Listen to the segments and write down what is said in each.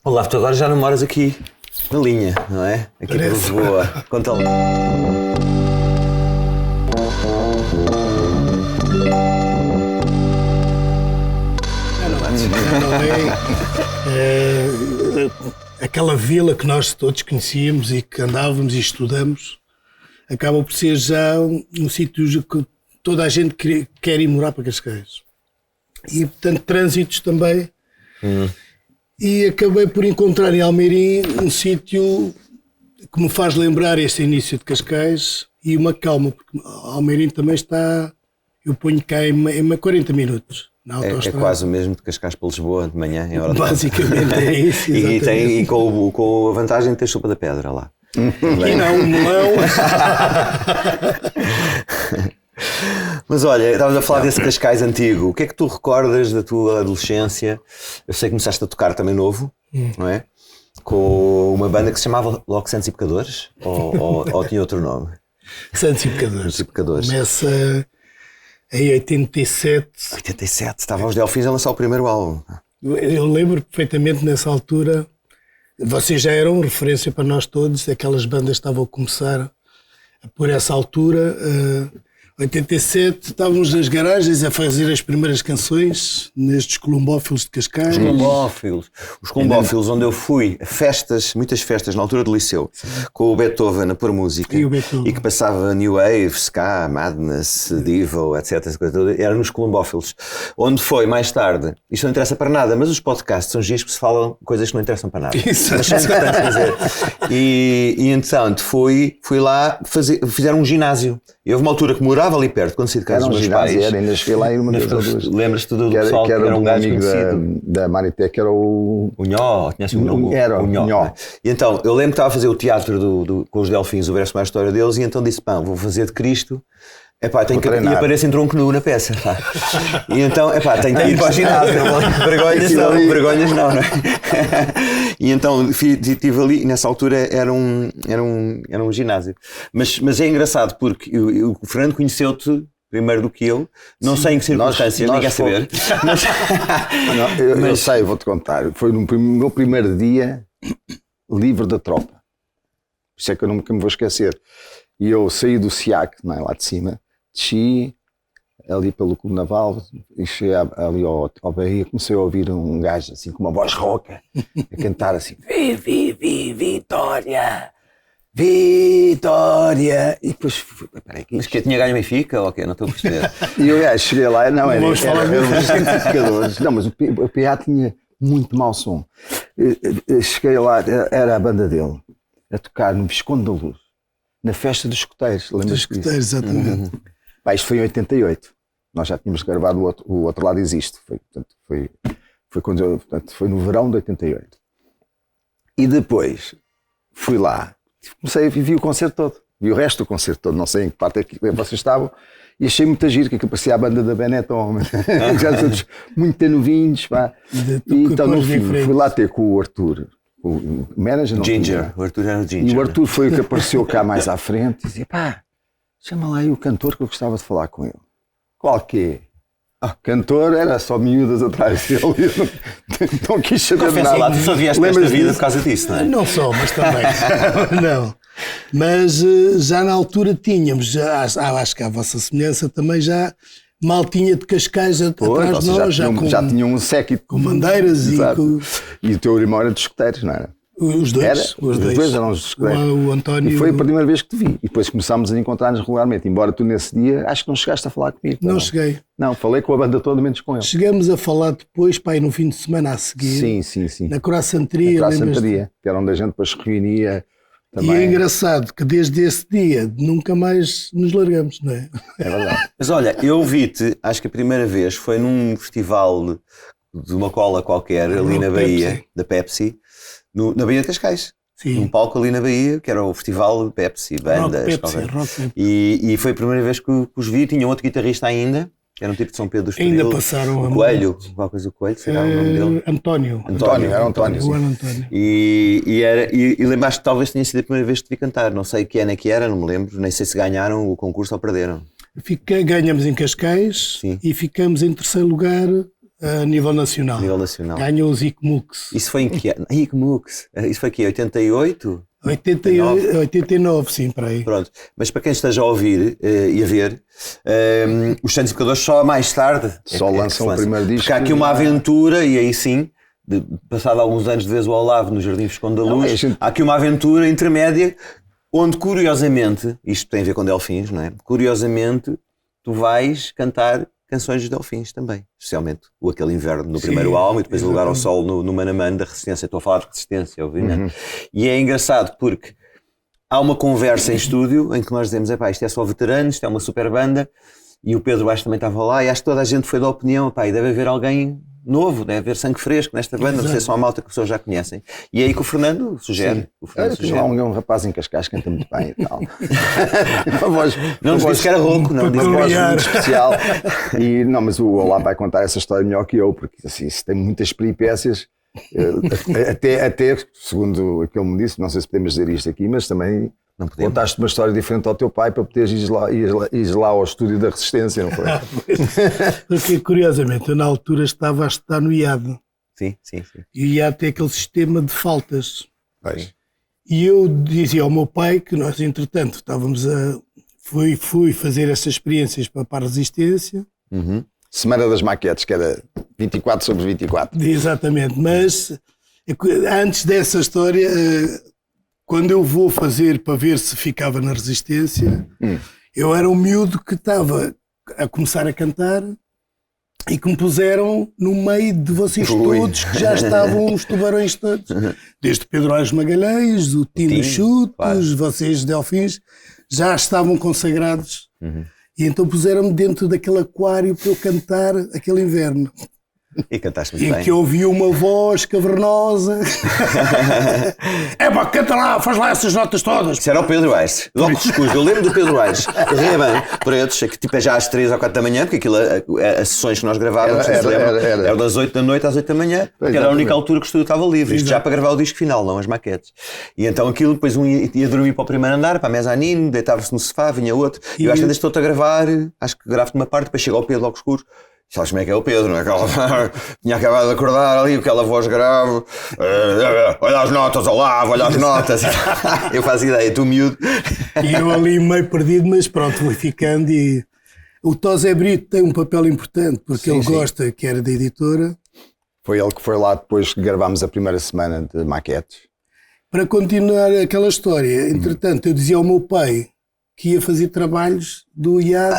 Olá, tu agora já não moras aqui na linha, não é? Aqui para Lisboa. Conta lá. Aquela vila que nós todos conhecíamos e que andávamos e estudamos acaba por ser já um sítio que toda a gente quer ir morar para Cascais. E, portanto, trânsitos também. E acabei por encontrar em Almeirim um sítio que me faz lembrar este início de Cascais e uma calma, porque Almeirim também está, eu ponho cá em 40 minutos. É quase o mesmo de Cascais para Lisboa de manhã, em hora de basicamente é isso. E com a vantagem de ter sopa da pedra lá. E não, um melão. Mas olha, estavas a falar desse Cascais antigo. O que é que tu recordas da tua adolescência? Eu sei que começaste a tocar também novo, não é? Com uma banda que se chamava logo Santos e Pecadores? Ou tinha outro nome? Santos e Pecadores. Começa em 87. 87, estavam os Delfins a lançar o primeiro álbum. Eu lembro perfeitamente nessa altura, vocês já eram referência para nós todos, aquelas bandas estavam a começar por essa altura. 87, estávamos nas garagens a fazer as primeiras canções nestes colombófilos de Cascais. Os colombófilos onde eu fui a festas, muitas festas na altura do liceu, com o Beethoven a pôr música e que passava New Wave, Ska, Madness, Devo, etc. Era nos colombófilos. Onde foi mais tarde, isto não interessa para nada, mas os podcasts são giros que se falam coisas que não interessam para nada. Isso. Mas são importantes dizer. E então fui lá fizeram um ginásio. E houve uma altura que morava ali perto, quando saí de casa dos meus pais. Ainda cheguei lá e uma vez ou duas. Lembras-te do pessoal que era um gajo conhecido? Da Marité, que era o Nhó, conhece o nome? Era o Nhó. E então, eu lembro que estava a fazer o teatro com os Delfins, o verso mais história deles, e então disse, vou fazer de Cristo. E aparece em tronco nu na peça. Pá. E então, tenho que ir para o ginásio. Vergonhas não é? E então estive ali, e nessa altura era um ginásio. Mas é engraçado porque o Fernando conheceu-te primeiro do que eu, não sei em que circunstâncias, nem quer saber. Eu sei, vou-te contar. Foi no meu primeiro dia livre da tropa. Por isso é que eu nunca me vou esquecer. E eu saí do SIAC, não é, lá de cima, desci ali pelo Clube Naval e cheguei ali ao Bahia, comecei a ouvir um gajo assim com uma voz rouca a cantar assim: Vitória! Vitória! E depois, peraí, mas que tinha ganho o Benfica ou o quê? Não estou a perceber. E eu cheguei lá, não, era os Pecadores. Não, mas o PA tinha muito mau som. Cheguei lá, era a banda dele a tocar no Visconde da Luz, na festa dos escuteiros. Dos escuteiros, exatamente. Isto foi em 88. Nós já tínhamos gravado o outro lado existe. Foi no verão de 88. E depois fui lá, comecei a vi o concerto todo. Vi o resto do concerto todo, não sei em que parte é que vocês estavam, e achei muito giro, que parecia a banda da Benetton. Já todos muito novinhos, pá. E então no fim fui lá ter com o Arthur. O manager, Ginger, o Arthur era o Ginger. E o Arthur foi o que apareceu cá mais à frente e dizia: chama lá aí o cantor que eu gostava de falar com ele. Qual que é? Cantor era só miúdas atrás dele. Não quis saber de nada. Lá, tu só vieste esta vida por causa disso, não é? Não só, mas também. Não. Mas já na altura tínhamos, acho que à vossa semelhança também já mal tinha de Cascais atrás de nós. Já tinham um séquito. Com bandeiras e o teu irmão era dos escuteiros, não era? Os dois eram os escuteiros. O António. E foi a primeira vez que te vi. E depois começámos a encontrar-nos regularmente. Embora tu nesse dia, acho que não chegaste a falar comigo. Não cheguei. Não, falei com a banda toda, menos com ele. Chegamos a falar depois, no fim de semana a seguir. Sim. Na Croissanteria. Que era onde a gente depois se reunia. Também. E é engraçado que desde esse dia nunca mais nos largamos, não é? É verdade. Mas olha, eu vi-te, acho que a primeira vez foi num festival de uma cola qualquer, ali na Bahia, da Pepsi, na Bahia de Cascais. Sim. Num palco ali na Bahia, que era o festival de Pepsi, bandas. Rock. E foi a primeira vez que os vi, tinha outro guitarrista ainda, que era um tipo de São Pedro do Estoril. Ainda passaram o Coelho, qualquer coisa do Coelho, será o nome dele? António. Era António. E lembraste que talvez tenha sido a primeira vez que te vi cantar, não sei que ano é que era, não me lembro, nem sei se ganharam o concurso ou perderam. Ganhamos em Cascais. Sim. E ficamos em terceiro lugar a nível nacional. A nível nacional. Ganhou os ICMUX. Isso foi em que ano? ICMUX. Isso foi aqui, 88? 89, sim, para aí. Pronto. Mas para quem esteja a ouvir e a ver, os Santos Educadores só mais tarde só lançam o primeiro disco. Porque há aqui uma aventura, e aí sim, passado alguns anos de vez o Olavo no Jardim Visconde da Luz, há aqui uma aventura intermédia onde, curiosamente, isto tem a ver com Delfins, não é? Curiosamente, tu vais cantar canções dos Delfins também, especialmente o Aquele Inverno no primeiro álbum e depois o Lugar ao Sol no Mano a Mano da Resistência. Estou a falar de Resistência, obviamente. E é engraçado porque há uma conversa em estúdio em que nós dizemos, isto é só veteranos, isto é uma super banda, e o Pedro Baixo também estava lá, e acho que toda a gente foi da opinião, e deve haver alguém novo, deve haver sangue fresco nesta banda, não sei se é uma malta que as pessoas já conhecem. E é aí que o Fernando sugere. Tinha lá um rapaz em Cascais que canta muito bem e tal. Não nos disse que era rouco, não. Uma voz muito especial. E, não, mas o Olá vai contar essa história melhor que eu, porque assim, se tem muitas peripécias, até, segundo o que ele me disse, não sei se podemos dizer isto aqui, mas também contaste uma história diferente ao teu pai para poderes ir lá ao estúdio da Resistência, não foi? Porque, curiosamente, eu na altura estava a estudar no IAD. Sim. E o IAD tem aquele sistema de faltas. Pois. E eu dizia ao meu pai que nós, entretanto, fui fazer essas experiências para a Resistência. Semana das Maquetes, que era 24/24. Exatamente, mas antes dessa história, quando eu vou fazer para ver se ficava na Resistência, eu era um miúdo que estava a começar a cantar e que me puseram no meio de vocês todos, que já estavam os tubarões todos. Desde Pedro Álvares Magalhães, o Tino Chutos, claro. Vocês Delfins, já estavam consagrados. E então puseram-me dentro daquele aquário para eu cantar Aquele Inverno. E cantaste muito bem. E que eu ouvi uma voz cavernosa. Pá, canta lá, faz lá essas notas todas. Isso era o Pedro Aires. Logo escuso. Eu lembro do Pedro Aires. Bem, pretos, que tipo é já às 3 ou 4 da manhã, porque aquilo, as sessões que nós gravávamos era das 8 da noite às 8 da manhã, que era a única altura que o estúdio estava livre. Isto já para gravar o disco final, não as maquetes. E então aquilo, depois um ia dormir para o primeiro andar, para a mezanine, deitava-se no sofá, vinha outro. E eu acho que ainda estou-te a gravar, acho que gravo-te uma parte, depois chega ao Pedro logo escuro. Sabes como é que é o Pedro, não é? Tinha acabado de acordar ali, aquela voz grave, olha as notas, Olavo, olha as notas. Eu faço ideia, tu miúdo. E eu ali meio perdido, mas pronto, fui ficando. E o Tosé Brito tem um papel importante, porque ele gosta, que era da editora. Foi ele que foi lá depois que gravámos a primeira semana de maquetes. Para continuar aquela história, entretanto, eu dizia ao meu pai que ia fazer trabalhos do IAD,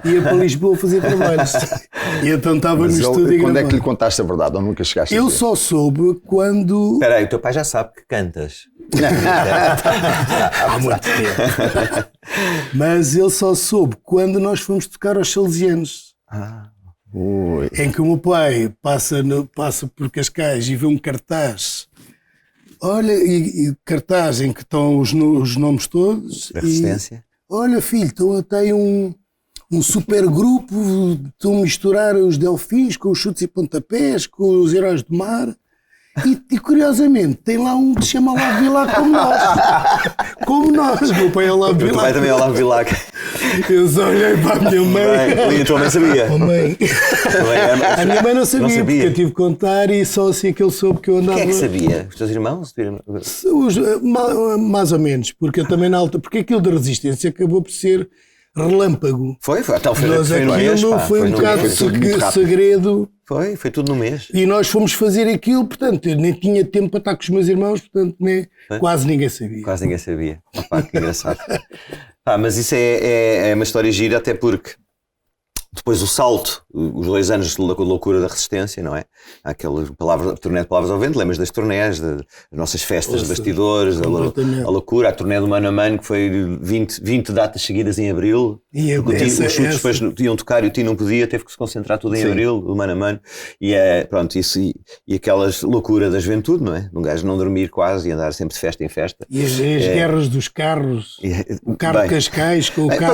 ia para Lisboa fazer trabalhos. E então estava no estúdio. Quando é que lhe contaste a verdade? Ou nunca chegaste a dizer? Eu só soube quando... Espera aí, o teu pai já sabe que cantas. Há muito tempo. Mas ele só soube quando nós fomos tocar aos Salesianos. Em que o meu pai passa por Cascais e vê um cartaz. Olha, e cartaz em que estão os nomes todos. Da Resistência. Olha, filho, tem um super grupo, estão a misturar os Delfins com os Chutes e Pontapés, com os Heróis do Mar. E curiosamente, tem lá um que se chama Olavo Bilac como nós. Como nós. Meu pai é Olavo Bilac. O teu pai também é Olavo Bilac. Eu só olhei para a minha mãe. E a tua mãe sabia? Oh, mãe. A minha mãe não sabia, porque eu tive que contar e só assim que ele soube que eu andava... Quem é que sabia? Os teus irmãos? Mais ou menos, porque eu também na alta... Porque aquilo da Resistência acabou por ser relâmpago. Foi até o Nós aquilo foi um bocado segredo. Foi tudo no mês. E nós fomos fazer aquilo, portanto, eu nem tinha tempo para estar com os meus irmãos, portanto, quase ninguém sabia. Quase ninguém sabia. Opa, que engraçado. Mas isso é uma história gira, até porque depois o salto, os 2 anos de loucura da Resistência, não é? Aquela turnê de Palavras ao Vento, lembras das turnés, das nossas festas de bastidores, a loucura, a turnê do Mano a Mano, que foi 20 datas seguidas em abril. Os chutes depois iam tocar e o Tino não podia, teve que se concentrar tudo em abril, do Mano a Mano. E pronto, isso e aquelas loucura da juventude, não é? De um gajo não dormir quase e andar sempre de festa em festa. E as guerras dos carros, o carro de Cascais com o carro...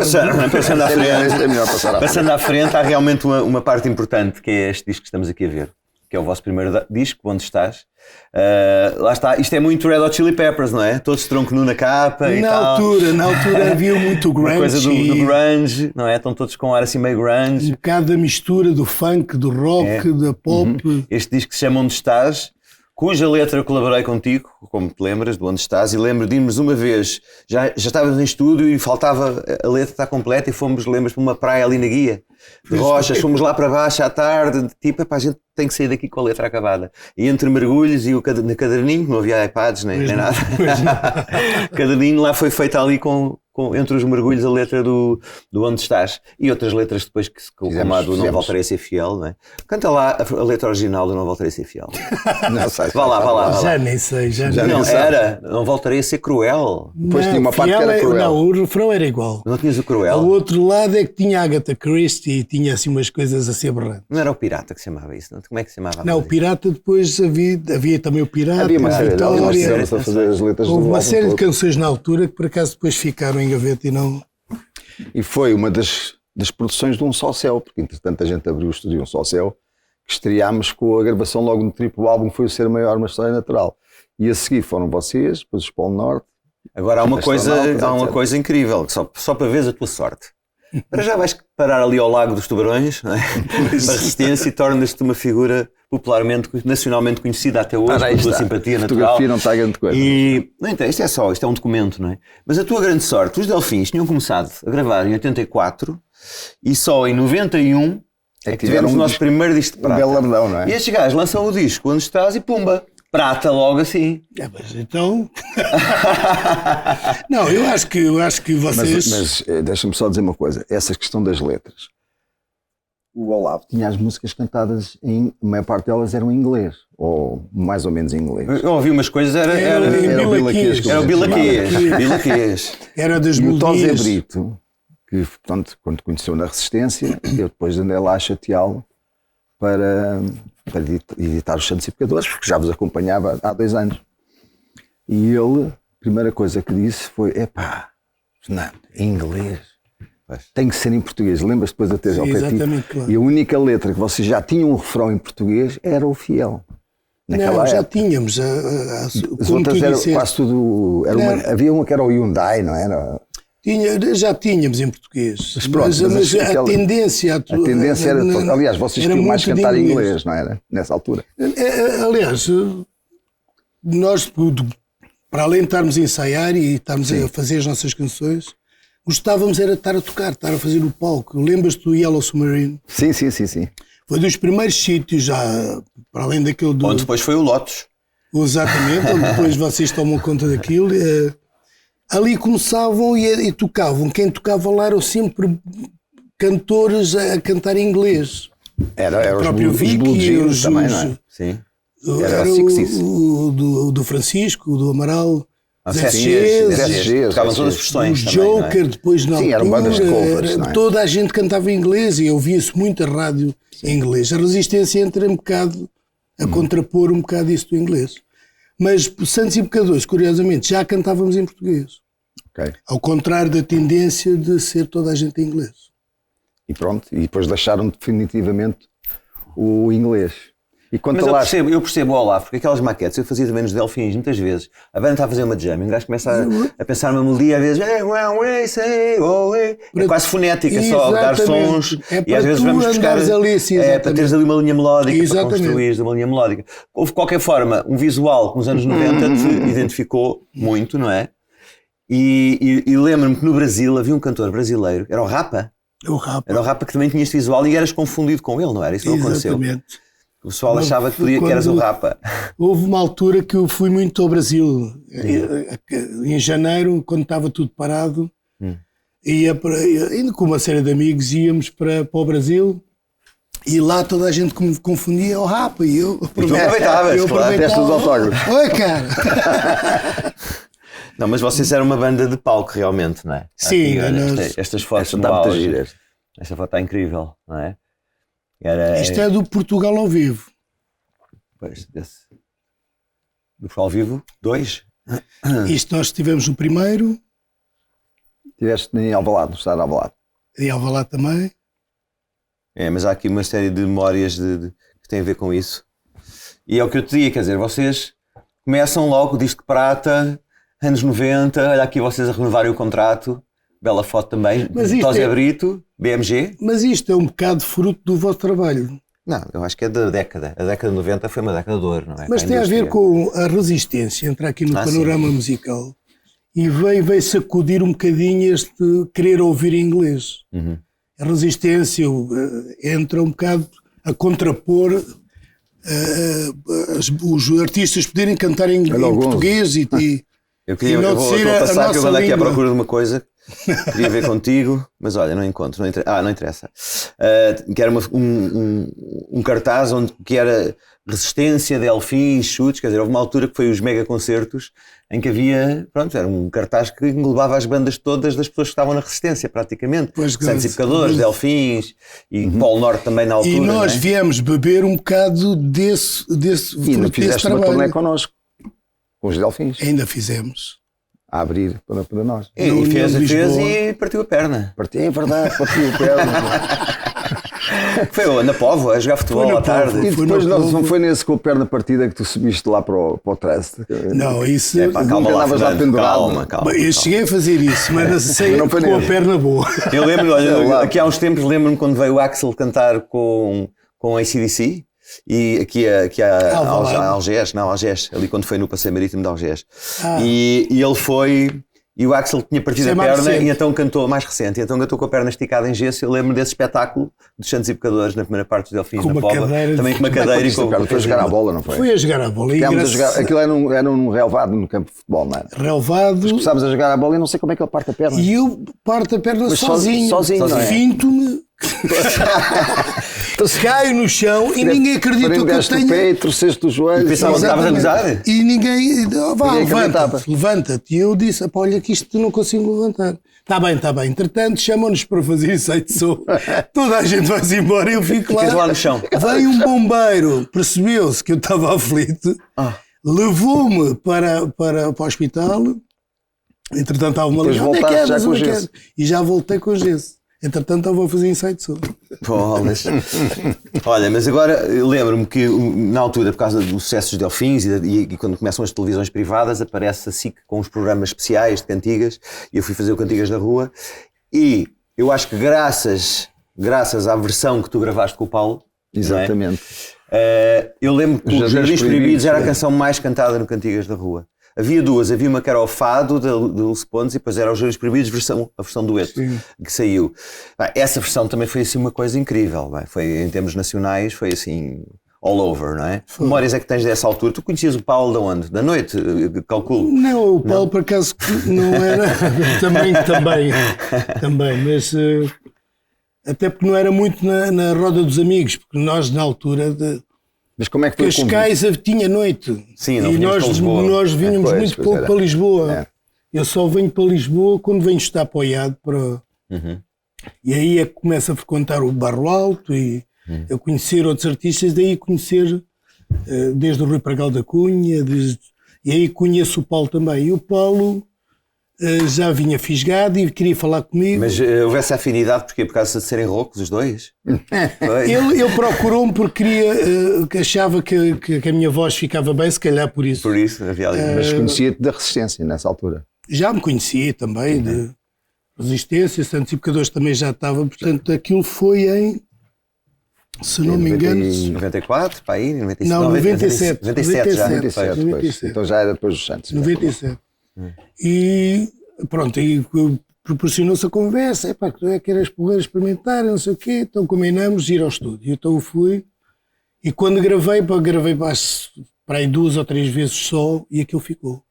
Passando à frente. Passando à frente, há realmente uma parte importante, que é este disco que estamos aqui a ver. que é o vosso primeiro disco, Onde Estás. Lá está, isto é muito Red Hot Chili Peppers, não é? Todos tronco nu na capa e tal. Na altura havia muito grunge. Uma coisa do grunge, não é? Estão todos com um ar assim meio grunge. Um bocado da mistura do funk, do rock, da pop. Este disco que se chama Onde Estás, cuja letra eu colaborei contigo, como te lembras, de Onde Estás, e lembro de irmos uma vez, já estávamos em estúdio e faltava a letra estar completa e fomos, lembras, para uma praia ali na Guia de Rochas, fomos lá para baixo à tarde, tipo, a gente tem que sair daqui com a letra acabada. E entre mergulhos e no caderninho, não havia iPads nem nada, o caderninho lá foi feito ali entre os mergulhos a letra do Onde Estás e outras letras depois como a do Não Voltarei a Ser Fiel, não é? Canta lá a letra original do Não Voltarei a Ser Fiel. Não sei. Vá lá. Já nem sei. Não, era, Não Voltarei a Ser Cruel. Depois tinha uma parte que era cruel. Não, o refrão era igual. Não tinhas o Cruel? Ao outro lado é que tinha Agatha Christie e tinha assim umas coisas a ser berrantes. Não era o Pirata que se chamava isso? Não? Como é que se chamava? Não, o Pirata depois havia também o Pirata. Havia uma série de fazer as letras do Houve uma álbum série de todo. canções na altura que por acaso depois ficaram em gaveta e não... E foi uma das produções de Um Só Céu, porque entretanto a gente abriu o estúdio Um Só Céu, que estreámos com a gravação logo no triplo álbum, foi o Ser Maior, uma História Natural. E a seguir foram vocês, depois os Polo Norte. Agora há uma coisa incrível, que só para veres a tua sorte. Para já vais parar ali ao Lago dos Tubarões, não é? Para Resistência, e tornas-te uma figura popularmente, nacionalmente conhecida até hoje, pela tua simpatia natural. A fotografia não está grande coisa. Não interessa, isto é um documento, não é? Mas a tua grande sorte, os Delfins tinham começado a gravar em 84 e só em 91 é que tivemos o nosso primeiro disco de prata. Um galardão, não é? E estes gajos lançam o disco Onde Estás e pumba, prata logo assim. Mas então... Não, eu acho que vocês... Mas deixa-me só dizer uma coisa. Essa questão das letras. O Olavo tinha as músicas cantadas a maior parte delas eram em inglês. Ou mais ou menos em inglês. Eu ouvi umas coisas, era o Bilaquias. Era o Bilaquias. Era das E o Tó Zé melodias. Brito, que portanto, quando conheceu na Resistência, eu depois andei lá a chateá-lo para editar os Santos e Pecadores, porque já vos acompanhava há 2 anos. E ele, a primeira coisa que disse foi: Fernando, em inglês, tem que ser em português. Lembras-te depois de teres ao Exatamente, claro. E a única letra que vocês já tinham um refrão em português era o Fiel. Não, já tínhamos. As Como outras tu eram disseste, quase tudo. Havia uma que era o Hyundai, não era? já tínhamos em português. Mas pronto, mas a tendência... A tendência era. Aliás, vocês queriam mais muito cantar de em inglês, não era? Nessa altura. Aliás, nós, para além de estarmos a ensaiar e estarmos a fazer as nossas canções, gostávamos era de estar a tocar, estar a fazer o palco. Lembras-te do Yellow Submarine? Sim. Foi dos primeiros sítios, já para além daquele do... Onde depois foi o Lotus. Exatamente, onde depois vocês tomam conta daquilo. Ali começavam e tocavam. Quem tocava lá eram sempre cantores a cantar em inglês. Era o próprio os Vicky, Blue Jeans também, não é? Sim. Era o do Francisco, o do Amaral, Zé SG, tocavam todas as versões. o também, Joker, depois na Sim, eram bandas de covers, não é? toda a gente cantava em inglês e ouvia-se muito a rádio em inglês. A Resistência entra um bocado a contrapor um bocado isso do inglês. Mas Santos e Pecadores, curiosamente, já cantávamos em português. Okay. Ao contrário da tendência de ser toda a gente em inglês. E pronto, e depois deixaram definitivamente o inglês. E quanto Mas eu percebo o Olavo, porque aquelas maquetes eu fazia também nos Delfins, muitas vezes. A banda está a fazer uma jam e o gajo começa a pensar numa melodia, às vezes é quase fonética, só dar sons. E às vezes vamos buscar ali, para teres ali uma linha melódica, para construir uma linha melódica. Houve de qualquer forma um visual que nos anos 90 te identificou muito, não é? E lembro-me que no Brasil havia um cantor brasileiro, era o Rapa. Era o Rapa que também tinha este visual e eras confundido com ele, não era? Isso não aconteceu. Exatamente. O pessoal achava que eras o Rapa. Houve uma altura que eu fui muito ao Brasil. Em janeiro, quando estava tudo parado, ainda com uma série de amigos, íamos para o Brasil e lá toda a gente me confundia ao Rapa. E eu aproveitava. Testes dos autógrafos. Oi, cara! Não, mas vocês eram uma banda de palco realmente, não é? Sim. Estas fotos no auge. Esta foto está incrível, não é? Isto é do Portugal ao vivo. Pois, do ao vivo, 2. Isto nós tivemos o primeiro. Tiveste em Alvalade, no estado de Alvalade. Em Alvalade também. Mas há aqui uma série de memórias que têm a ver com isso. E é o que eu te digo, quer dizer, vocês começam logo, disco de prata, anos 90, olha aqui vocês a renovarem o contrato, bela foto também, Tosé Brito, BMG. Mas isto é um bocado fruto do vosso trabalho. Não, eu acho que é da década. A década de 90 foi uma década de ouro, não é? Mas tem a ver com a resistência, entrar aqui no panorama musical. E veio sacudir um bocadinho este querer ouvir inglês. A resistência entra um bocado a contrapor os artistas poderem cantar em português e eu vou passar que eu ando aqui à procura de uma coisa queria ver contigo, mas olha, não encontro, não interessa. Que era um cartaz que era resistência, Delfins, chutes, quer dizer, houve uma altura que foi os mega concertos em que havia, pronto, era um cartaz que englobava as bandas todas das pessoas que estavam na resistência, praticamente. Santos e Pecadores, Delfins e Polo Norte também na altura. E nós viemos beber um bocado desse e ainda fizeste uma turnê connosco, com os Delfins. Ainda fizemos. A abrir para nós. E fez e partiu a perna. É verdade, partiu a perna. Foi na Póvoa a jogar futebol à tarde. E depois não foi nesse com a perna partida que tu subiste lá para o trust? Não, isso... calma lá, calma. Eu cheguei a fazer isso, mas não foi com a perna boa. Eu lembro, olha, aqui há uns tempos lembro-me quando veio o Axel cantar com a AC/DC. E aqui a Algés, ali quando foi no Passeio Marítimo de Algés. E ele foi, e o Axel tinha partido a perna recente. E então cantou, mais recente, e então cantou com a perna esticada em gesso. Eu lembro desse espetáculo dos Santos e Pecadores na primeira parte dos Delfins na Póvoa. Também com uma cadeira e com... Foi a jogar a bola, não foi? Foi a jogar a bola. Aquilo era num relevado no campo de futebol, não era? Relevado. Mas começámos a jogar a bola e não sei como é que ele parte a perna. E eu parto a perna sozinho. Finto-me. Caio no chão e ninguém acredita que eu tenho. Pé, torceste o joelho. Pensava que estavas a gozar. E ninguém. Levanta-te. E eu disse: olha, que isto não consigo levantar. Está bem. Entretanto, chamam-nos para fazer ensaio de som. Toda a gente vai-se embora e eu fico lá. Lá no chão. Veio um bombeiro, percebeu-se que eu estava aflito, levou-me para o hospital. Entretanto, estava uma ligação. E já voltei com gesso. Entretanto, estava a fazer ensaio de som. Olha, mas agora lembro-me que na altura, por causa do sucesso dos Delfins e quando começam as televisões privadas, aparece a SIC com os programas especiais de cantigas, e eu fui fazer o Cantigas na Rua, e eu acho que graças à versão que tu gravaste com o Paulo, exatamente, eu lembro que os Jardins Proibidos era a canção mais cantada no Cantigas da Rua. Havia duas, havia uma que era o Fado de Dulce Pontes e depois era os Jardins Proibidos, a versão dueto que saiu. Essa versão também foi assim uma coisa incrível, foi, em termos nacionais, foi assim all over, não é? Que memórias é que tens dessa altura? Tu conhecias o Paulo de onde? Da noite, calculo? Não, o Paulo por acaso não era, também, mas até porque não era muito na roda dos amigos, porque nós na altura... Mas como é que foi Cascais tinha noite. Sim, não e nós vinhamos muito pouco para Lisboa. Eu só venho para Lisboa quando venho estar apoiado para... E aí é que começo a frequentar o Barro Alto e a conhecer outros artistas, daí conhecer desde o Rui Pragal da Cunha, e aí conheço o Paulo também. E o Paulo já vinha fisgado e queria falar comigo. Mas houve essa afinidade porque por causa de serem roucos os dois? Ele procurou-me porque achava que a minha voz ficava bem, se calhar por isso. Por isso, havia ali. Mas conhecia-te da Resistência nessa altura? Já me conhecia também, de Resistência, Santos e Pecadores também já estava, portanto aquilo foi em, se não me engano... 94, para aí, 95? Não, 97. 97. Então já era depois dos Santos. 97. E pronto, aí proporcionou-se a conversa, tu é que eras porreiro experimentar, não sei o quê, então combinamos ir ao estúdio. Então eu fui, e quando gravei para aí 2 ou 3 vezes só, e aquilo ficou.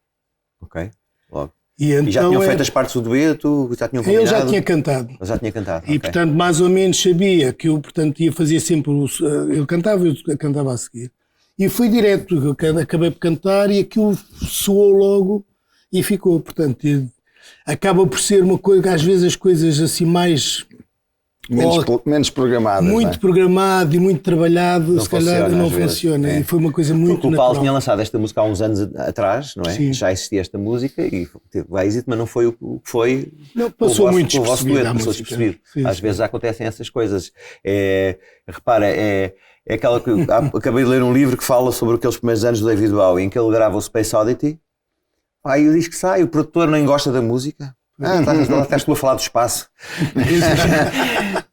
Ok, logo. E então já tinham feito as partes do dueto? Já tinham combinado? Ele já tinha cantado. E portanto, mais ou menos sabia que eu, portanto, ia fazer sempre... Ele cantava, eu cantava a seguir. E fui direto, acabei por cantar e aquilo soou logo e ficou. Portanto, acaba por ser uma coisa que às vezes as coisas assim mais menos programadas. Muito programado e muito trabalhado, Não se calhar funciona, não às vezes. funciona. E foi uma coisa muito Porque o Paulo tinha natural. lançado esta música há uns anos atrás, não é? Sim. Já existia esta música e teve êxito, mas não foi o que foi. Não, passou o vosso, muito o vosso despercebido dueto, à passou música. despercebido. Sim, Às sim. vezes acontecem essas coisas. Repara, é aquela que. Acabei de ler um livro que fala sobre aqueles primeiros anos do David Bowie, em que ele grava o Space Oddity. Aí o disco sai, o produtor nem gosta da música. Estás tu a falar do espaço.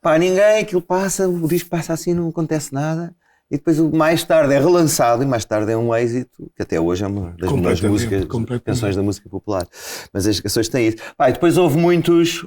Pá, ninguém, aquilo passa, o disco passa assim, não acontece nada. E depois mais tarde é relançado e mais tarde é um êxito, que até hoje é uma das melhores músicas, canções da música popular. Mas as canções têm isso. Pá, e depois houve muitos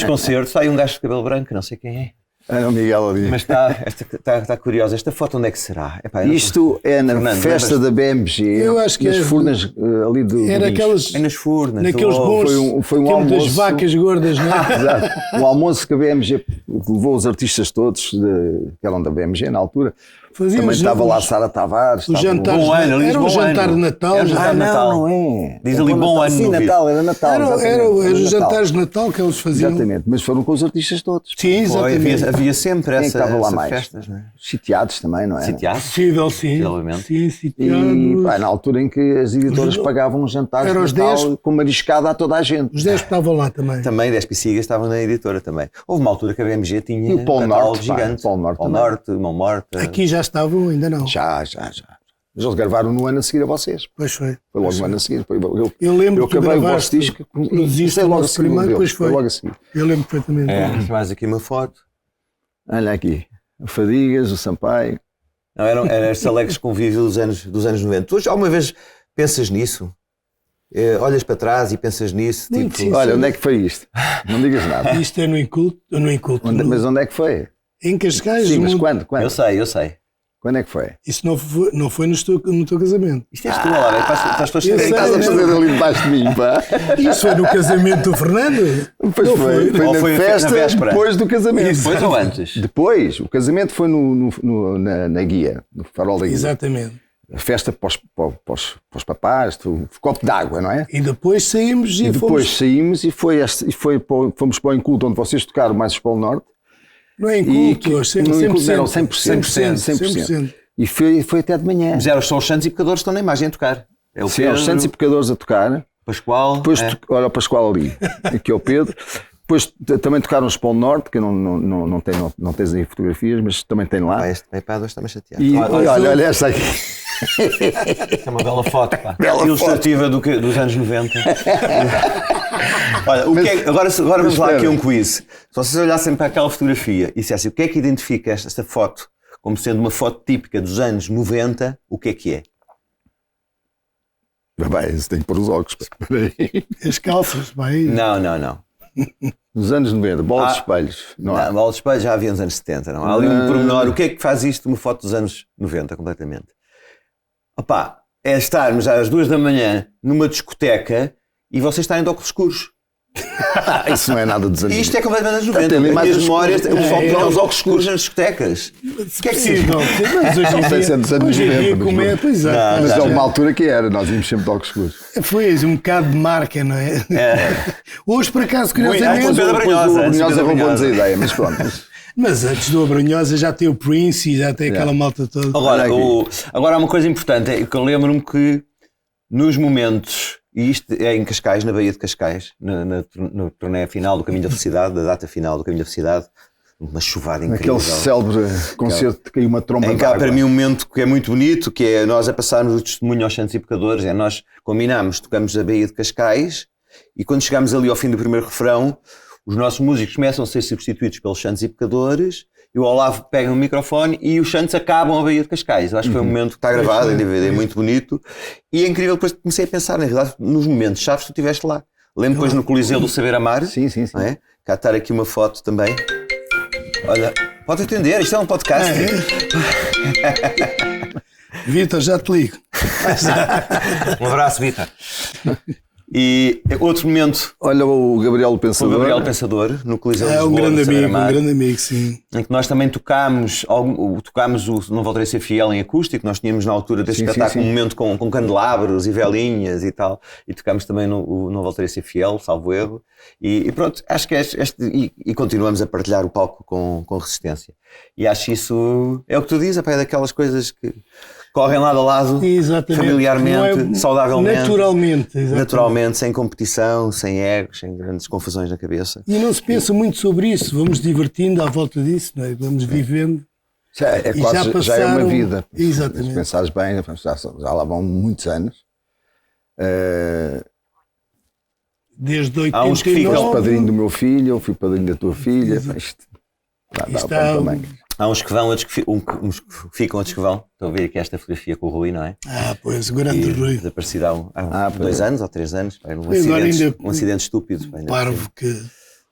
concertos. Há aí um gajo de cabelo branco, não sei quem é. Era o Miguel ali. Mas está curiosa. Esta foto onde é que será? Epá, Isto é na Fernando, festa da BMG. Eu acho que nas é- Furnas ali do Era Guincho. aquelas, é nas Furnas. naqueles bons, foi um que é muitas almoço. vacas gordas, não é? Exato. Um almoço que a BMG levou os artistas todos que eram da BMG na altura. Faziam Também os- estava lá a Sara Tavares. Os estava jantares, Bom ano, ali diz era um bom jantar ano. de Natal. Era um jantar de Natal. Não é. Diz ali bom ano Sim, no vídeo. Natal, era Natal. Era exatamente. os Natal. jantares de Natal que eles faziam. Exatamente, mas foram com os artistas todos. Sim, Foi, exatamente. havia sempre Quem é que estava lá essas mais? festas, não é? Sitiados também, não é? Sitiados. Possível, sim. Possivelmente. Sim, E sitiados. pá, na altura em que as editoras pagavam jantares Era de os Natal 10. com mariscada a toda a gente. Os 10 que estavam lá também. Também 10 Picigas estavam na editora também. Houve uma altura que a BMG tinha E o Polo um catálogo Norte, pá, gigante. o Polo Norte também. Norte, Mão Morta. Aqui já estavam, ainda não. Já. Mas eles gravaram no ano a seguir a vocês. Pois foi. Foi logo no ano a seguir. Eu lembro eu que tu acabei o vosso gravaste, disco e produziste comecei o logo a nosso seguir. primeiro, pois foi. logo a seguir. Eu lembro perfeitamente. É, mais aqui uma foto. Olha aqui. O Fadigas, o Sampaio. Não, era este alegres convívio dos anos 90. Tu hoje alguma vez pensas nisso? Olhas para trás e pensas nisso? Muito Tipo, sincero. Olha, onde é que foi isto? Não digas nada. Isto é no Inculto, Mas onde é que foi? em Cascais. Sim, no mas mundo- quando? eu sei. Quando é que foi? Isso não foi no teu casamento. Isto és tu, olha, estás para eu sei, Estás a não. fazer ali debaixo de mim, pá. Isso foi no casamento do Fernando? Pois Não foi. Foi Ou na foi na festa véspera? depois do casamento. Depois ou antes? Depois. O casamento foi na guia, no farol da guia. Exatamente. A festa para os papás, o copo d'água, não é? E depois saímos e, E depois fomos. saímos e fomos para o Inculto, onde vocês tocaram mais o Polo Norte. Não é E Inculto, no Inculto eram 100%. 100%. E foi até de manhã. Mas eram só os santos e pecadores que estão na imagem a tocar. É o Sim, Pedro, os santos e pecadores a tocar. Pascoal. Depois, é. olha o Pascoal ali, aqui é o Pedro. Depois também tocaram os Polo Norte, que eu não tens aí fotografias, mas também tem lá. Este iPad está-me a chatear. E Olha, olha esta aqui. é uma bela foto, pá. Bela Ilustrativa dos anos 90. Olha, agora vamos lá espera. aqui um quiz. Se vocês olhassem para aquela fotografia e dissessem o que é que identifica esta foto como sendo uma foto típica dos anos 90, o que é? Bem, isso tem que pôr os óculos. Espera aí. As calças, vai. Não. Nos anos 90, bola de espelhos. Não há. Não, bola de espelho já havia nos anos 70, não? Há ali um pormenor. O que é que faz isto uma foto dos anos 90, completamente? Opá, é estarmos às 2 da manhã numa discoteca e vocês estarem de óculos escuros. Isso não é nada dos anos E isto é 90. completamente anos Tem 90. ali As mais minhas as memórias, o pessoal é, tinha é, os óculos escuros nas discotecas. O que é que se Sim, não, mas hoje em Não sei se é dos anos hoje em 90, dia, mas como é, não. pois é. Não, Mas já, houve já. uma altura que era, nós íamos sempre de óculos escuros. Foi um bocado de marca, não é? Hoje, por acaso, Muito, curiosamente. Pedro Depois Brunhosa, o antes do Brunhosa Pedro roubou-nos a Brunhosa. ideia, mas pronto. Mas antes do Abrunhosa já tem o Prince e já tem aquela malta toda. Agora, Olha aqui. agora há uma coisa importante, é que eu lembro-me que nos momentos, e isto é em Cascais, na Baía de Cascais, no torneio final do Caminho da Felicidade, da data final do Caminho da Felicidade, uma chuvada incrível. Aquele célebre concerto que caiu uma tromba Em cá, d'água. para mim, um momento que é muito bonito, que é nós a passarmos o testemunho aos santos e pecadores, é nós combinámos, tocamos a Baía de Cascais, e quando chegamos ali ao fim do primeiro refrão, os nossos músicos começam a ser substituídos pelos santos e pecadores, e o Olavo pega no microfone e os santos acabam a Baía de Cascais. Eu acho que foi um momento que está gravado em DVD, muito bonito, e é incrível, depois comecei a pensar, na realidade, nos momentos chaves que tu estiveste lá. Lembro depois no Coliseu do Saber Amar, Sim. não é? Cá estar aqui uma foto também. Olha, pode atender, isto é um podcast. Vitor, já te ligo. Um abraço, Vitor. E outro momento, Olha o Gabriel Pensador. o Gabriel Pensador, no Coliseu de É Lisboa, um grande de Saber amigo, Amar, sim. em que nós também tocámos o Não Voltarei a Ser Fiel em acústico. Nós tínhamos na altura deste espetáculo um momento com candelabros e velinhas e tal, e tocámos também no Não Voltarei a Ser Fiel, salvo erro, e pronto, acho que e continuamos a partilhar o palco com Resistência, e acho isso, é o que tu dizes, é daquelas coisas que correm lado a lado, Exatamente. familiarmente, saudavelmente, Naturalmente, sem competição, sem egos, sem grandes confusões na cabeça. E não se pensa muito sobre isso, vamos divertindo à volta disso, não é? Vamos vivendo. É quase, já é uma vida. Exatamente. Se pensares bem, já lá vão muitos anos. Desde 89. Há uns que ficam. Foste padrinho do meu filho, eu fui padrinho da tua filha. Isto dá também. Há uns que vão, outros que uns que ficam, outros que vão. Estou a ver aqui esta fotografia com o Rui, não é? Pois, o grande Rui. Desaparecido há 2 anos ou 3 anos. Um acidente estúpido. Parvo que...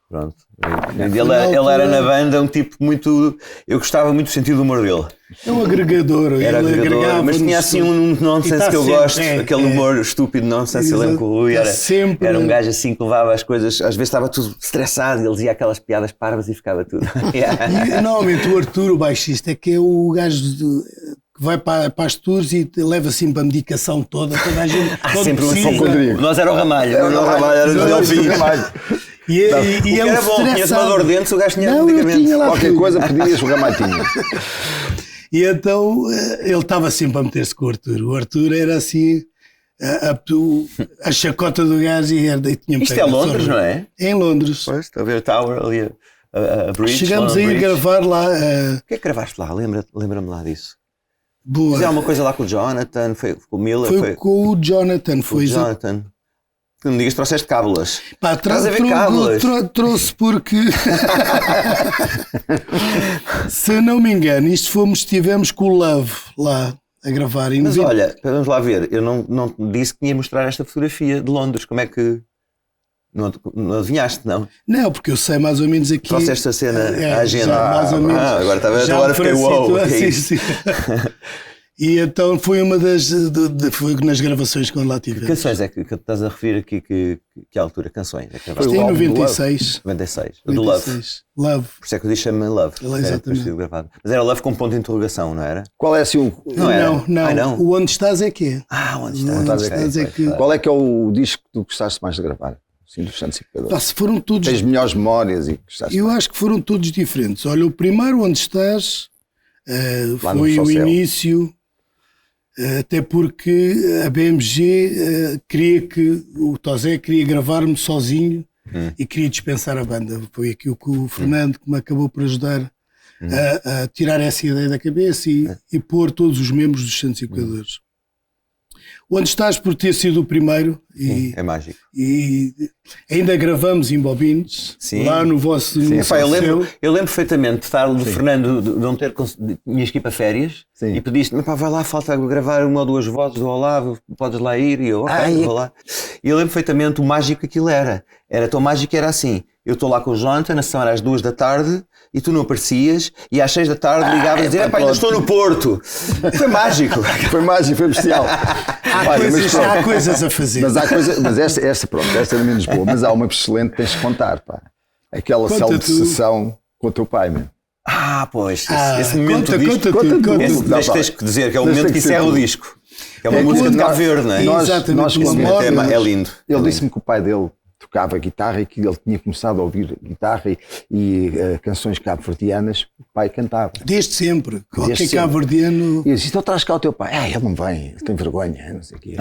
Pronto. Ele era na banda um tipo muito... Eu gostava muito do sentido do humor dele. É um agregador. Era agregador, mas tinha assim um nonsense que eu gosto. Aquele humor estúpido nonsense. Eu lembro que o Rui era um gajo assim que levava as coisas... Às vezes estava tudo estressado e ele dizia aquelas piadas parvas e ficava tudo... E, normalmente o Arthur, o baixista, é que é o gajo que vai para as tours e leva sempre a medicação toda a gente... sempre um Nós era o Ramalho. Era o Delfim. E era bom, tinhas uma dor de dentes, o gajo tinha medicamentos. Qualquer coisa pedias, o Ramalho tinha. E então ele estava sempre a meter-se com o Arthur. O Arthur era assim, a chacota do gajo e tinha. Isto é Londres, não é? É em Londres. Pois, está a ver o Tower ali, a Bridge. Chegamos a ir gravar lá. O que é que gravaste lá? Lembra-me lá disso. Boa. Fizeram uma coisa lá com o Jonathan, foi com o Miller? Foi com o Jonathan. Foi o Jonathan. Que me digas, trouxeste cábulas. Pá, trouxe porque, se não me engano, estivemos com o Love lá a gravar. Mas olha, vamos lá ver, eu não disse que ia mostrar esta fotografia de Londres, como é que... Não adivinhaste, não? Não, porque eu sei mais ou menos aqui... Trouxeste a cena, a agenda. Mais ou menos. Agora fiquei wow. Sim. E então foi uma foi nas gravações quando lá tive. Que canções é que estás a referir aqui? Que altura? Canções? Foi em 96. 96. Do Love. Love. Por isso é que eu disse chama Love. Exatamente. Mas era Love com ponto de interrogação, não era? Qual é assim o... Não. O Onde Estás é que é. Onde Estás é que... Qual é que é o disco que tu gostaste mais de gravar? Assim, dos Santos Pecadores. Se foram todos... Tens melhores memórias e gostaste. Eu acho que foram todos diferentes. Olha, o primeiro Onde Estás foi o início... Até porque a BMG o Tosé queria gravar-me sozinho e queria dispensar a banda. Foi aquilo que o Fernando que me acabou por ajudar a tirar essa ideia da cabeça e pôr todos os membros dos Santos Equadores. Onde Estás por ter sido o primeiro é mágico. E ainda gravamos em bobines lá no vosso eu lembro perfeitamente de estar do Fernando de não ter tinhas que ir para férias e pediste-me, vai lá, falta gravar 1 ou 2 vozes do Olavo, podes lá ir, e eu, vou lá. E eu lembro perfeitamente o mágico que aquilo era tão mágico que era assim, eu estou lá com o Jonathan, a sessão era às 2 da tarde e tu não aparecias e às 6 da tarde ligavas a dizer, ainda estou no Porto. Foi mágico. Foi bestial. Há coisas a fazer. Mas esta é menos boa, mas há uma excelente que tens de contar, pá. Aquela célula de sessão com o teu pai, meu. Pois, esse momento tens que dizer que é o momento que encerra o disco. É uma música de Cabo Verde, não é? É lindo. Ele disse-me que o pai dele tocava guitarra e que ele tinha começado a ouvir guitarra e canções cabo-verdianas, o pai cantava. Desde sempre. Qualquer cabo-verdiano... E eu disse, então traz cá o teu pai. Ele não vem, ele tem vergonha, não sei o quê.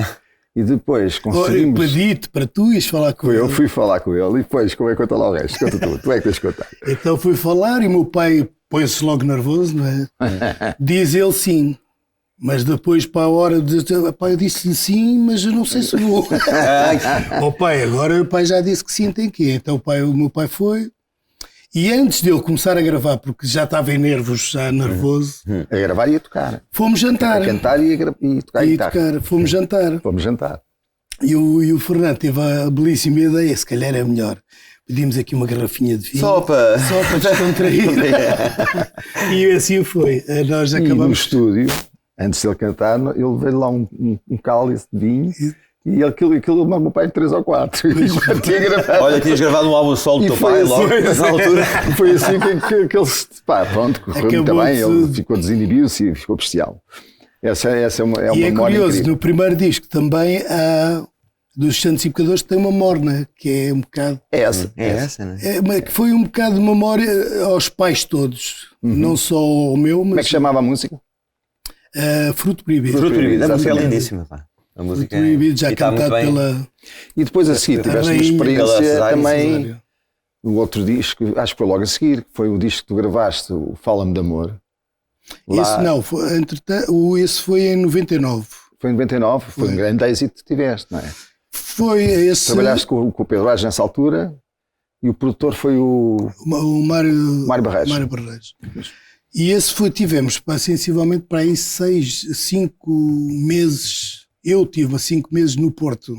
E depois conseguimos... Pedi-te para tu ires falar com ele. Eu fui falar com ele e depois, como é que conta lá o resto? Conta tu é que tens de contar. Então fui falar e o meu pai põe-se logo nervoso, não é? Diz ele sim. Mas depois, para a hora de... eu disse-lhe sim, mas eu não sei se vou. Pai, agora o pai já disse que sim, tem que ir. Então o meu pai foi. E antes dele começar a gravar, porque já estava em nervos, já nervoso. A gravar e a tocar. Fomos jantar. A cantar e tocar guitarra. Fomos jantar. E o Fernando teve a belíssima ideia, se calhar é melhor. Pedimos aqui uma garrafinha de vinho. Só para descontrair. E assim foi. Nós acabamos... E no estúdio... Antes de ele cantar, ele veio lá um cálice de vinho E aquilo o meu pai 3 ou 4. Olha, tinhas gravado um álbum solo do teu pai logo na altura. Foi assim que ele, pá, pronto, correu muito bem, ele ficou desinibiu-se e ficou bestial. Essa é uma e é curioso, incrível. no primeiro disco também há dos Santos e Pecadores tem uma morna, que é um bocado... É essa, não é? Que foi um bocado de memória aos pais todos, não só ao meu, mas... Como é que chamava a música? Fruto Proibido. Fruto Proibido, a música é lindíssima, pá. A música Fruto Proibido, já cantado pela... E depois a seguir tiveste uma experiência também, o outro disco, acho que foi logo a seguir, que foi o disco que tu gravaste, o Fala-me de Amor. Esse não, esse foi em 99. Foi em 99, foi um grande êxito que tiveste, não é? Foi esse... Trabalhaste com o Pedro Aires nessa altura e o produtor foi o Mário Barreiros. Mário Barreiros. E esse tivemos sensivelmente para aí 5 meses. Eu tive 5 meses no Porto.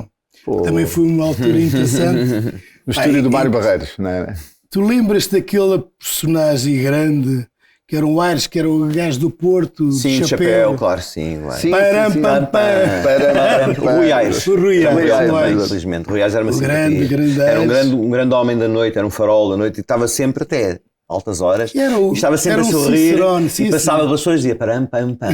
Também foi uma altura interessante. No estúdio do Mário Barreiros, não é? Tu lembras daquela personagem grande que era o Aires, que era o gajo do Porto, sim, de chapéu, claro, sim. Rui Aires. O Rui Aires. Infelizmente, Rui Aires era uma grande era um grande homem da noite, era um farol da noite e estava sempre até altas horas. E estava sempre a sorrir e passava pelas pessoas e dizia param, pam, pam.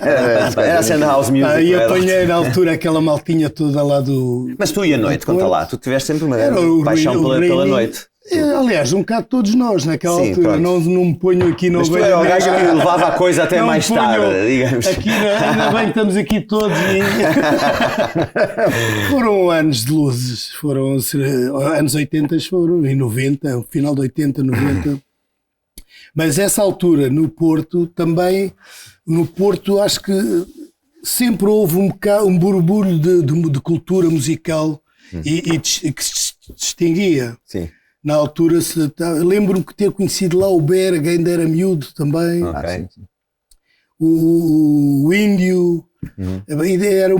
Era a cena house music. E apanhei na altura aquela maltinha toda lá do... Mas tu e a noite, conta lá, tu tiveste sempre uma grande paixão pela noite. Aliás, um bocado todos nós naquela altura, não me ponho aqui, não vejo. Mas tu era o gajo que levava a coisa até mais tarde, digamos. Aqui, ainda bem que estamos aqui todos. Foram anos de luzes, foram anos 80, foram em 90, final de 80, 90. Mas essa altura no Porto também, acho que sempre houve um borbulho de cultura musical e que se distinguia. Sim. Na altura, lembro-me de ter conhecido lá o Berg, ainda era miúdo também. Okay. O Índio, era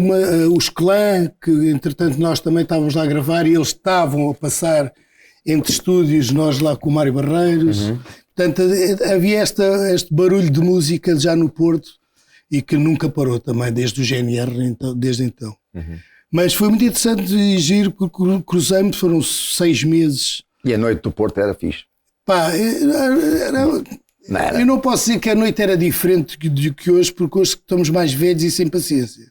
os Clã, que entretanto nós também estávamos lá a gravar e eles estavam a passar entre estúdios, nós lá com o Mário Barreiros. Portanto, havia este barulho de música já no Porto e que nunca parou também, desde o GNR, desde então. Mas foi muito interessante e giro, porque cruzei-me, foram 6 meses. E a noite do Porto era fixe? Pá, eu não posso dizer que a noite era diferente do que hoje, porque hoje estamos mais velhos e sem paciência.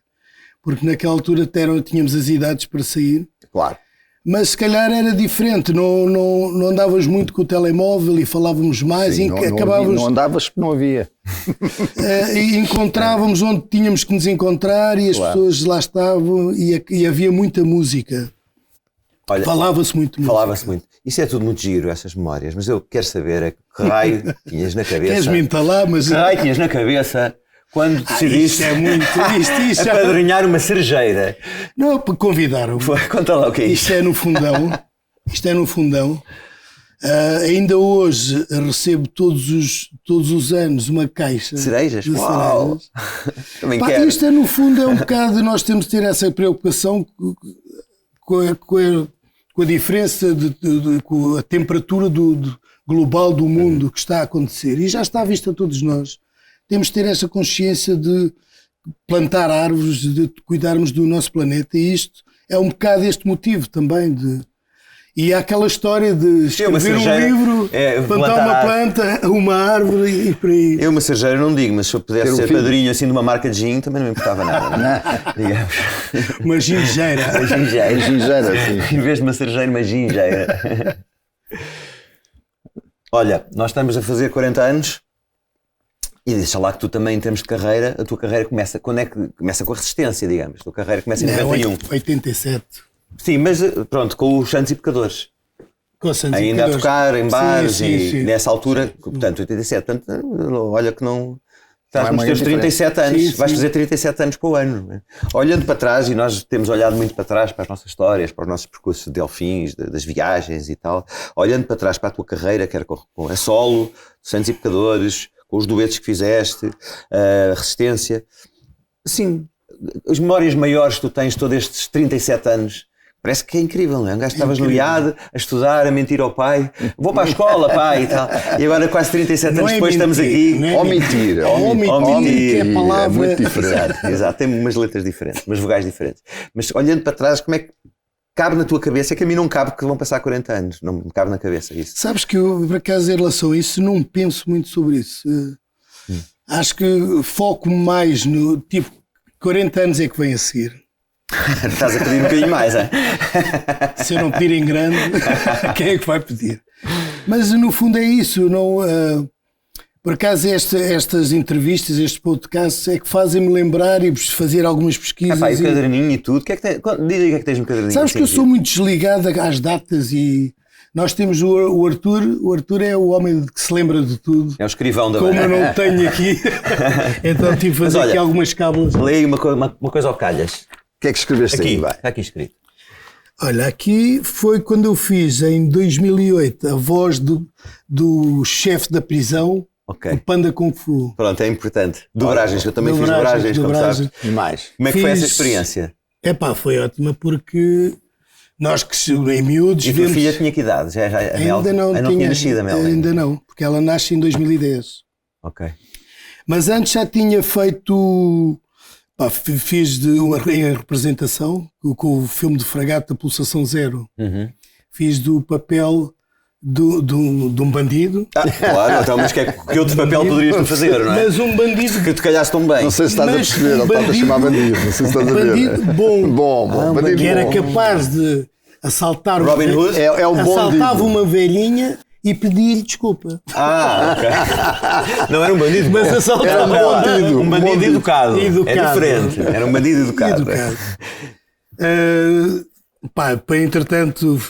Porque naquela altura tínhamos as idades para sair. Claro. Mas se calhar era diferente, não andavas muito com o telemóvel e falávamos mais. Sim, não andavas porque não havia. E encontrávamos onde tínhamos que nos encontrar e as pessoas lá estavam e havia muita música. Olha, falava-se muito. Isso é tudo muito giro, essas memórias, mas eu quero saber que raio tinhas na cabeça. Queres-me entalar, mas... Que raio tinhas na cabeça quando decidiste isto apadrinhar uma cerejeira? Não, convidaram-me. Conta lá o que é isto. Isto é no fundão. Ainda hoje recebo todos os anos uma caixa cerejas. De Uau. cerejas. Também quero. Isto é no fundo um bocado, nós temos de ter essa preocupação com a diferença com a temperatura global do mundo que está a acontecer, e já está à vista a todos nós. Temos de ter essa consciência de plantar árvores, de cuidarmos do nosso planeta, e isto é um bocado este motivo também e há aquela história de escrever um livro, plantar uma planta, uma árvore e por aí. Eu uma cerejeira não digo, mas se eu pudesse ser padrinho assim de uma marca de gin também não me importava nada, não é? Digamos. Uma gingeira. Sim. Em vez de uma cerejeira, uma gingeira. Olha, nós estamos a fazer 40 anos e deixa lá que tu também, em termos de carreira, a tua carreira começa, quando é que começa com a Resistência, digamos? A tua carreira começa em 91. 87. Sim, mas pronto, com os Santos e Pecadores. Com os Santos ainda e Pecadores. A tocar em bares sim. Nessa altura, portanto, 87. Portanto, olha que não... Estás nos teus 37 anos, sim. Vais fazer 37 anos para o ano. Olhando para trás, e nós temos olhado muito para trás, para as nossas histórias, para os nossos percursos de Delfins, das viagens e tal, olhando para trás para a tua carreira, quer com a solo, Santos e Pecadores, com os duetos que fizeste, a Resistência, assim, as memórias maiores que tu tens todos estes 37 anos, Parece que é incrível, não é? Um gajo estavas no IAD a estudar, a mentir ao pai. Vou para a escola, pai, e tal. E agora, quase 37 anos depois, estamos aqui. Omitir, que é a palavra. É muito diferente. Exato, tem umas letras diferentes, umas vogais diferentes. Mas olhando para trás, como é que cabe na tua cabeça? É que a mim não cabe que vão passar 40 anos. Não me cabe na cabeça isso. Sabes que eu, por acaso, em relação a isso, não penso muito sobre isso. Acho que foco mais no tipo 40 anos é que vem a seguir. Estás a pedir um bocadinho mais, é? Se eu não pedir em grande, quem é que vai pedir? Mas no fundo é isso. Não, por acaso estas entrevistas, estes podcasts é que fazem-me lembrar e fazer algumas pesquisas. E o caderninho e tudo. Diz aí o que é que tens no caderninho. Sabes que eu sou muito desligado às datas e nós temos o Arthur. O Arthur é o homem que se lembra de tudo. É o escrivão da Como eu não tenho aqui, então tive de fazer aqui algumas cábulas. Leia uma coisa ao calhas. O que é que escreveste aqui, aí? Vai. Está aqui escrito. Olha, aqui foi quando eu fiz, em 2008, a voz do chefe da prisão, o Panda Kung Fu. Pronto, é importante. Dobragens, eu também fiz dobragens, como sabes. E mais. Como é que foi essa experiência? Foi ótima, porque nós que em miúdos... E a tua filha tinha que idade? Ainda não tinha nascido, a Mel? Ainda não, porque ela nasce em 2010. Ok. Mas antes já tinha feito... fiz em representação com o filme de Fragata Pulsação Zero. Fiz do papel de um bandido. Claro, então, mas que outro papel poderias tu fazer, não é? Mas um bandido que te calhaste tão bem. Não sei se estás a perceber, ele está a chamar bandido. Não sei se estás a ver. Bandido bom. Bandido que era bom. capaz de assaltar Robin Hood? É o bom assaltava uma velhinha e pedia-lhe desculpa. Ok. Não era um bandido, mas assaltava um bandido educado. É diferente. Era um bandido educado. Entretanto,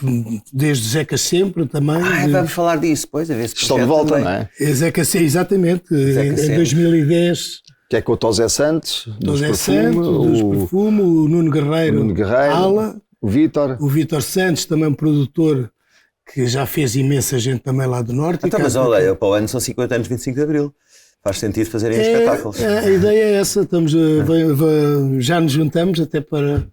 desde Zeca Sempre também. Vamos falar disso, pois, a ver se estão de volta, também. Não é? Zeca exatamente, em 2010. Que é com o Tosé Santos, dos Perfume, o Nuno Guerreiro, Ala, o Vítor Santos, também produtor que já fez imensa gente também lá do Norte. Então, mas olha, para o ano são 50 anos de 25 de Abril. Faz sentido fazerem espetáculos. A ideia é essa, já nos juntamos até para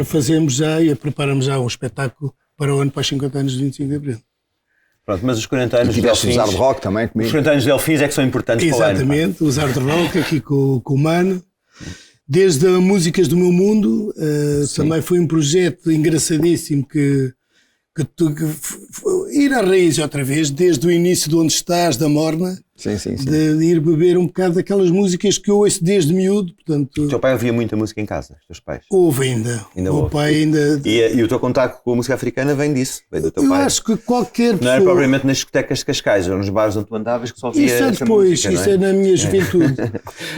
fazermos já e preparamos já um espetáculo para o ano para os 50 anos de 25 de Abril. Pronto, mas os 40 anos de Delfins... os hard rock também comigo. Os 40 anos de Delfins é que são importantes para o ano. Exatamente, os hard rock aqui com o Mano. Desde a Músicas do Meu Mundo, também foi um projeto engraçadíssimo que ir à raiz outra vez, desde o início de Onde Estás, da Morna, de ir beber um bocado daquelas músicas que eu ouço desde miúdo. Portanto, o teu pai ouvia muita música em casa, os teus pais? Ouve ainda. O pai ainda... E o teu contacto com a música africana vem disso, vem do teu pai? Eu acho que qualquer pessoa... Não era propriamente nas discotecas de Cascais, ou nos bares onde tu andavas que só ouvia essa música, isso é na minha juventude.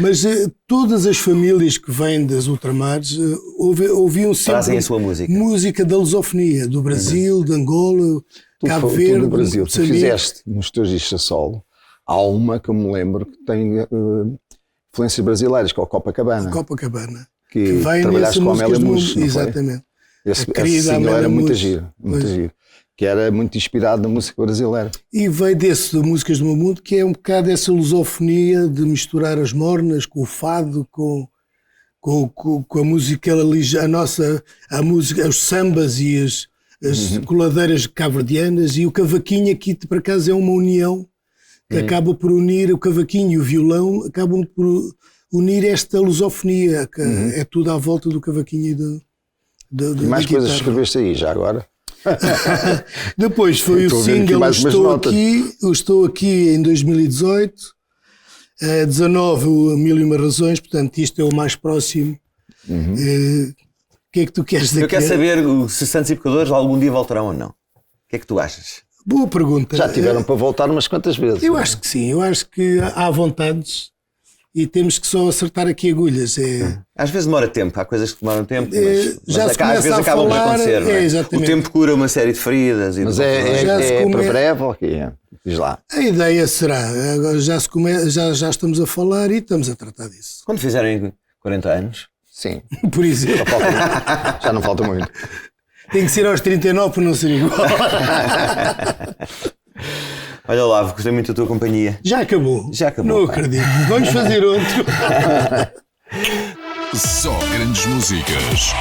Mas todas as famílias que vêm das ultramares ouviam sempre... Trazem a sua música. Música da lusofonia, do Brasil, de Angola, Cabo Verde, do Brasil. Tu fizeste nos teus discos a solo, há uma que eu me lembro que tem influências brasileiras, que é o Copacabana. Que vem trabalhaste com a Amélia Muros. Exatamente. Esse single era muito giro. Que era muito inspirado na música brasileira. E veio desse, de Músicas do Meu Mundo, que é um bocado essa lusofonia de misturar as mornas com o fado, com a música, a música, os sambas e as coladeiras cabo-verdianas, e o cavaquinho aqui, por acaso, é uma união que acaba por unir o cavaquinho e o violão, acabam por unir esta lusofonia, que é tudo à volta do cavaquinho e mais coisas que escreveste aí, já agora? Depois foi o single Estou Aqui em 2018, 19 o Mil e Uma Razões, portanto isto é o mais próximo. O que é que tu queres dizer? Eu quero saber se Santos e Pecadores algum dia voltarão ou não. O que é que tu achas? Boa pergunta. Já tiveram para voltar umas quantas vezes? Eu acho que sim, eu acho que há vontades e temos que só acertar aqui agulhas. Às vezes demora tempo, há coisas que demoram tempo, mas às vezes acabam por acontecer. Não é? O tempo cura uma série de feridas. Mas é para breve ou quê? Diz lá. A ideia será, agora já estamos a falar e estamos a tratar disso. Quando fizerem 40 anos? Sim. Por exemplo. Já não falta muito. Tem que ser aos 39 para não ser igual. Olha lá, gostei muito da tua companhia. Já acabou. Não acredito. Vamos fazer outro. Só grandes músicas.